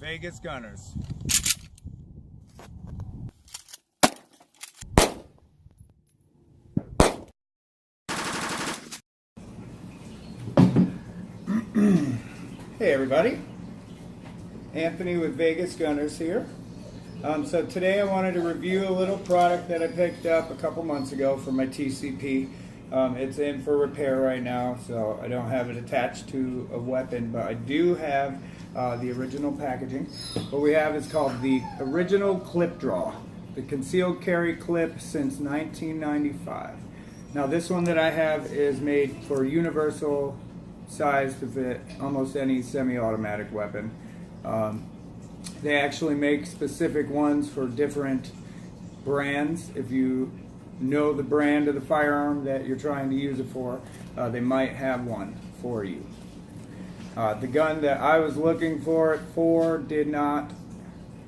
Vegas Gunners. Hey everybody, Anthony with Vegas Gunners here. So today I wanted to review a little product that I picked up a couple months ago for my TCP. It's in for repair right now, so I don't have it attached to a weapon, but I do have the original packaging. What we have is called the original Clipdraw, the concealed carry clip since 1995. Now this one that I have is made for universal size to fit almost any semi-automatic weapon. They actually make specific ones for different brands. If you know the brand of the firearm that you're trying to use it for, they might have one for you. The gun that I was looking for it for did not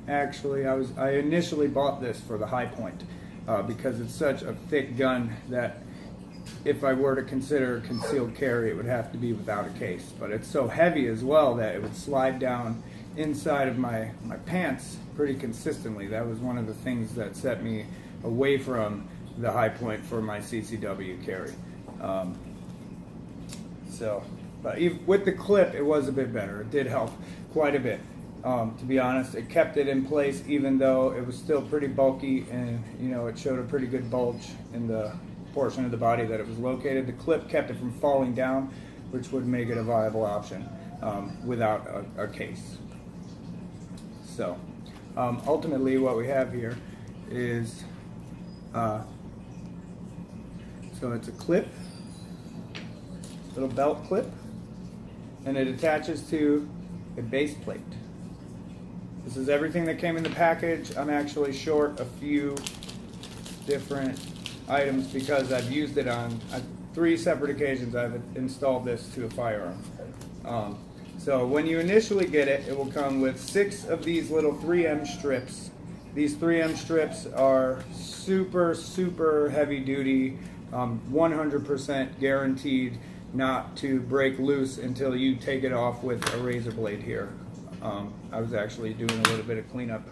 actually. I initially bought this for the High Point because it's such a thick gun that if I were to consider concealed carry, it would have to be without a case. But it's so heavy as well that it would slide down inside of my pants pretty consistently. That was one of the things that set me away from the High Point for my CCW carry. But even with the clip, it was a bit better. It did help quite a bit. To be honest, it kept it in place even though it was still pretty bulky, and it showed a pretty good bulge in the portion of the body that it was located. The clip kept it from falling down, which would make it a viable option without a case. So ultimately what we have here is so it's a clip, little belt clip, and it attaches to a base plate. This is everything that came in the package. I'm actually short a few different items because I've used it on 3 separate occasions. I've installed this to a firearm. So when you initially get it, it will come with 6 of these little 3M strips. These 3M strips are super heavy duty, 100% guaranteed not to break loose until you take it off with a razor blade here. I was actually doing a little bit of cleanup.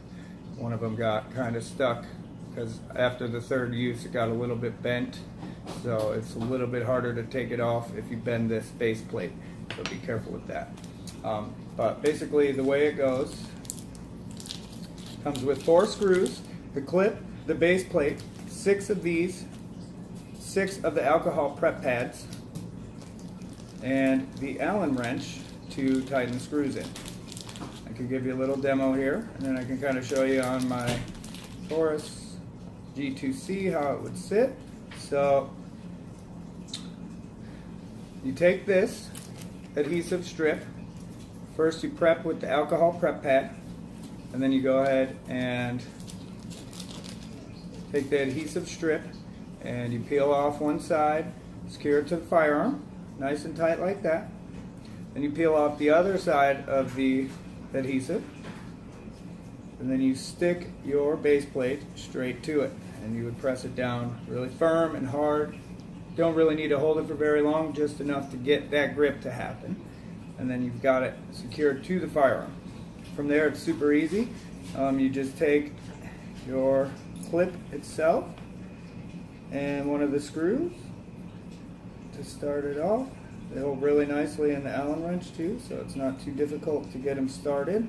One of them got kind of stuck because after the 3rd use it got a little bit bent, so it's a little bit harder to take it off if you bend this base plate, so be careful with that. But basically the way it goes, comes with 4 screws, the clip, the base plate, 6 of these, 6 of the alcohol prep pads, and the Allen wrench to tighten the screws in. I can give you a little demo here, and then I can kind of show you on my Taurus G2C how it would sit. So you take this adhesive strip, first you prep with the alcohol prep pad, and then you go ahead and take the adhesive strip and you peel off one side, secure it to the firearm, nice and tight like that. Then you peel off the other side of the adhesive, and then you stick your base plate straight to it, and you would press it down really firm and hard. Don't really need to hold it for very long, just enough to get that grip to happen, and then you've got it secured to the firearm. From there it's super easy. You just take your clip itself and one of the screws to start it off. They hold really nicely in the Allen wrench too, so it's not too difficult to get them started.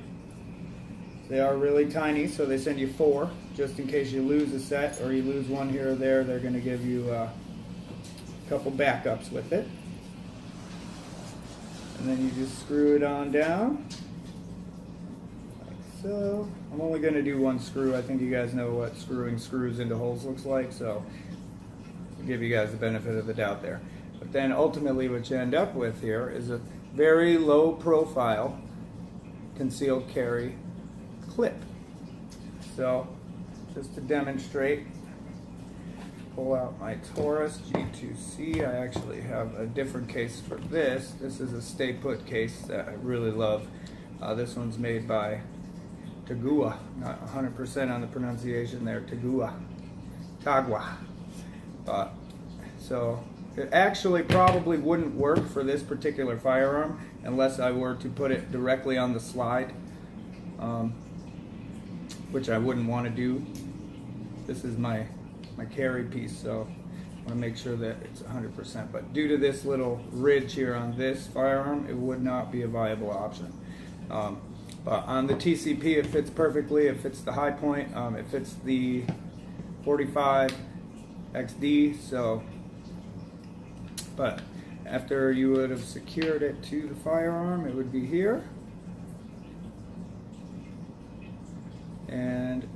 They are really tiny, so they send you 4 just in case you lose a set or you lose one here or there. They're going to give you a couple backups with it. And then you just screw it on down like so. I'm only going to do 1 screw. I think you guys know what screwing screws into holes looks like, so I'll give you guys the benefit of the doubt there. But then ultimately what you end up with here is a very low profile concealed carry clip. So just to demonstrate, pull out my Taurus G2C. I actually have a different case for this. This is a stay put case that I really love. This one's made by Tagua. Not 100% on the pronunciation there. Tagua. So it actually probably wouldn't work for this particular firearm unless I were to put it directly on the slide. which I wouldn't want to do. This is my carry piece, so I want to make sure that it's 100%. But due to this little ridge here on this firearm, it would not be a viable option. But on the TCP, it fits perfectly. It fits the high point. It fits the 45 XD. So, but after you would have secured it to the firearm, it would be here. And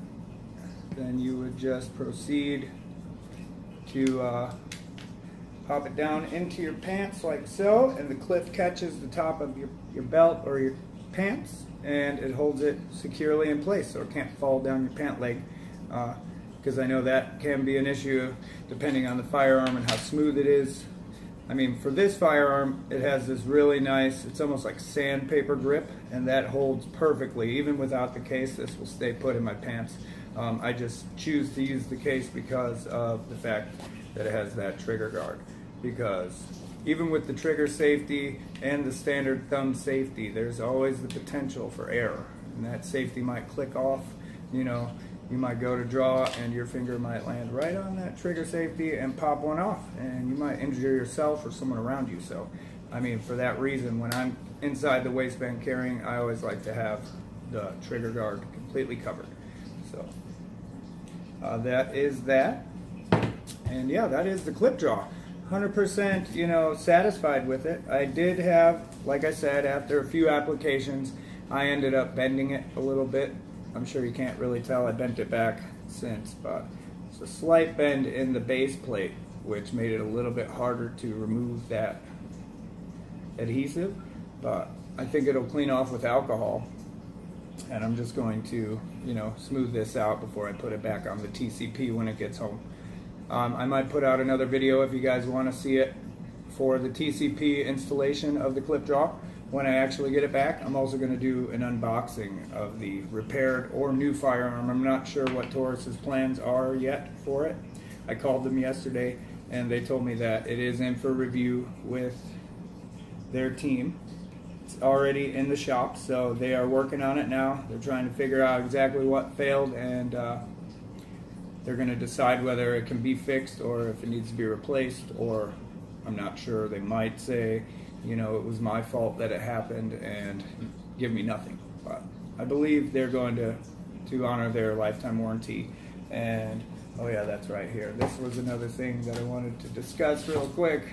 then you would just proceed to pop it down into your pants like so, and the clip catches the top of your belt or your pants, and it holds it securely in place so it can't fall down your pant leg, because I know that can be an issue depending on the firearm and how smooth it is. I mean, for this firearm, it has this really nice, it's almost like sandpaper grip, and that holds perfectly. Even without the case, this will stay put in my pants. I just choose to use the case because of the fact that it has that trigger guard. Because even with the trigger safety and the standard thumb safety, there's always the potential for error. And that safety might click off, you know, you might go to draw and your finger might land right on that trigger safety and pop one off, and you might injure yourself or someone around you. So, I mean, for that reason, when I'm inside the waistband carrying, I always like to have the trigger guard completely covered. So, that is that. And yeah, that is the Clipdraw. 100%, you know, satisfied with it. I did have, like I said, after a few applications, I ended up bending it a little bit. I'm sure you can't really tell, I bent it back since, but it's a slight bend in the base plate, which made it a little bit harder to remove that adhesive, but I think it'll clean off with alcohol, and I'm just going to, you know, smooth this out before I put it back on the TCP when it gets home. I might put out another video if you guys want to see it for the TCP installation of the Clipdraw. When I actually get it back, I'm also going to do an unboxing of the repaired or new firearm. I'm not sure what Taurus's plans are yet for it. I called them yesterday and they told me that it is in for review with their team. It's already in the shop, so they are working on it now. They're trying to figure out exactly what failed, and they're going to decide whether it can be fixed or if it needs to be replaced, or I'm not sure. They might say, you know, it was my fault that it happened and give me nothing. But I believe they're going to honor their lifetime warranty. And oh yeah, that's right here. This was another thing that I wanted to discuss real quick.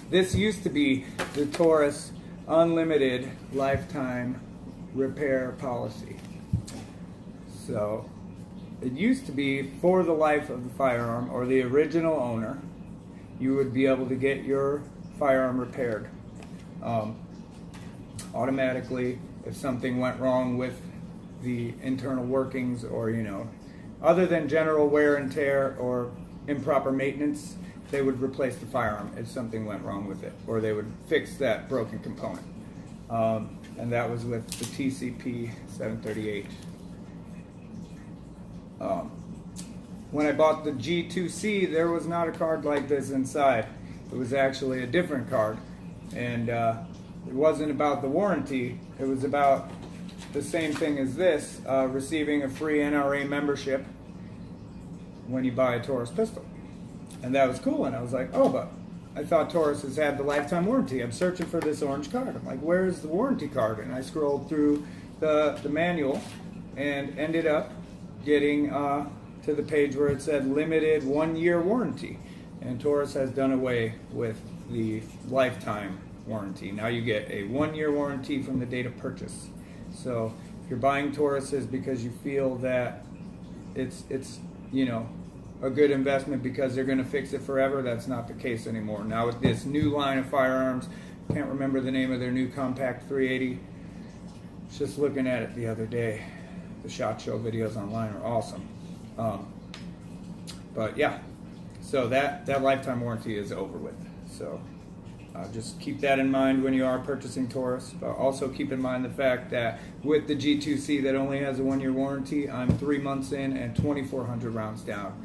This used to be the Taurus unlimited lifetime repair policy. So it used to be for the life of the firearm or the original owner, you would be able to get your firearm repaired automatically if something went wrong with the internal workings, or, you know, other than general wear and tear or improper maintenance, they would replace the firearm if something went wrong with it, or they would fix that broken component. And that was with the TCP 738. When I bought the G2C, there was not a card like this inside. It was actually a different card, and it wasn't about the warranty. It was about the same thing as this, receiving a free NRA membership when you buy a Taurus pistol. And that was cool, and I was like, oh, but I thought Taurus has had the lifetime warranty. I'm searching for this orange card. I'm like, where's the warranty card? And I scrolled through the manual and ended up getting to the page where it said limited 1-year warranty. And Taurus has done away with the lifetime warranty. Now you get a 1-year warranty from the date of purchase. So if you're buying Tauruses because you feel that it's you know, a good investment because they're going to fix it forever, that's not the case anymore. Now with this new line of firearms, can't remember the name of their new compact 380. Just looking at it the other day. The SHOT Show videos online are awesome. But yeah, so that lifetime warranty is over with. So just keep that in mind when you are purchasing Taurus. But also keep in mind the fact that with the G2C that only has a 1-year warranty, I'm 3 months in and 2,400 rounds down.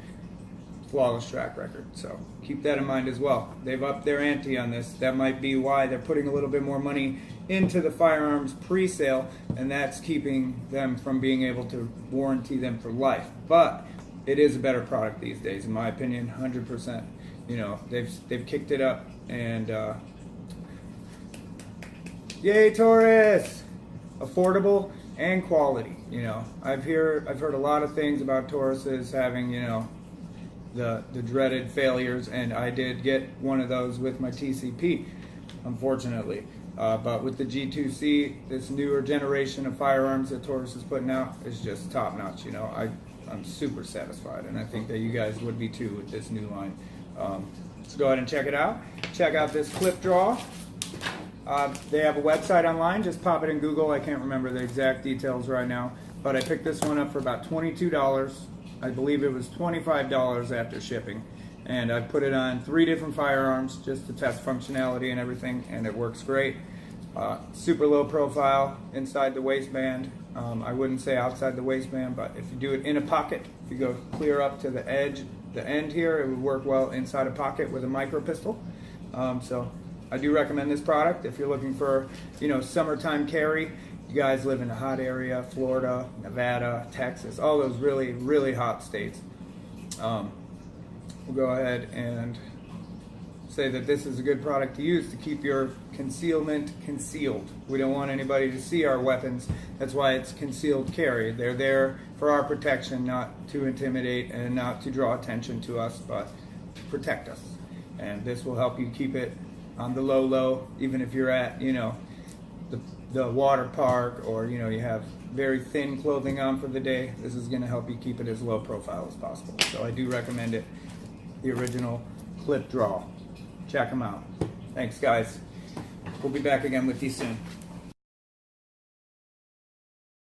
flawless track record. So keep that in mind as well. They've upped their ante on this. That might be why they're putting a little bit more money into the firearms pre-sale, and that's keeping them from being able to warranty them for life. But it is a better product these days, in my opinion, 100%. You know, they've kicked it up, and yay, Taurus! Affordable and quality. You know, I've heard a lot of things about Tauruses having, you know, the dreaded failures, and I did get one of those with my TCP, unfortunately. But with the G2C, this newer generation of firearms that Taurus is putting out is just top notch. You know, I'm super satisfied, and I think that you guys would be too with this new line. So go ahead and check it out. Check out this Clipdraw. They have a website online. Just pop it in Google. I can't remember the exact details right now, but I picked this one up for about $22. I believe it was $25 after shipping, and I put it on 3 different firearms just to test functionality and everything, and it works great. Super low profile inside the waistband. I wouldn't say outside the waistband, but if you do it in a pocket, if you go clear up to the edge, the end here, it would work well inside a pocket with a micro pistol. So I do recommend this product if you're looking for, you know, summertime carry. You guys live in a hot area, Florida, Nevada, Texas, all those really, really hot states. We'll go ahead and say that this is a good product to use to keep your concealment concealed. We don't want anybody to see our weapons. That's why it's concealed carry. They're there for our protection, not to intimidate and not to draw attention to us, but to protect us. And this will help you keep it on the low, even if you're at, you know, the water park, or, you know, you have very thin clothing on for the day. This is going to help you keep it as low profile as possible. So I do recommend it. The original Clipdraw. Check them out. Thanks, guys. We'll be back again with you soon.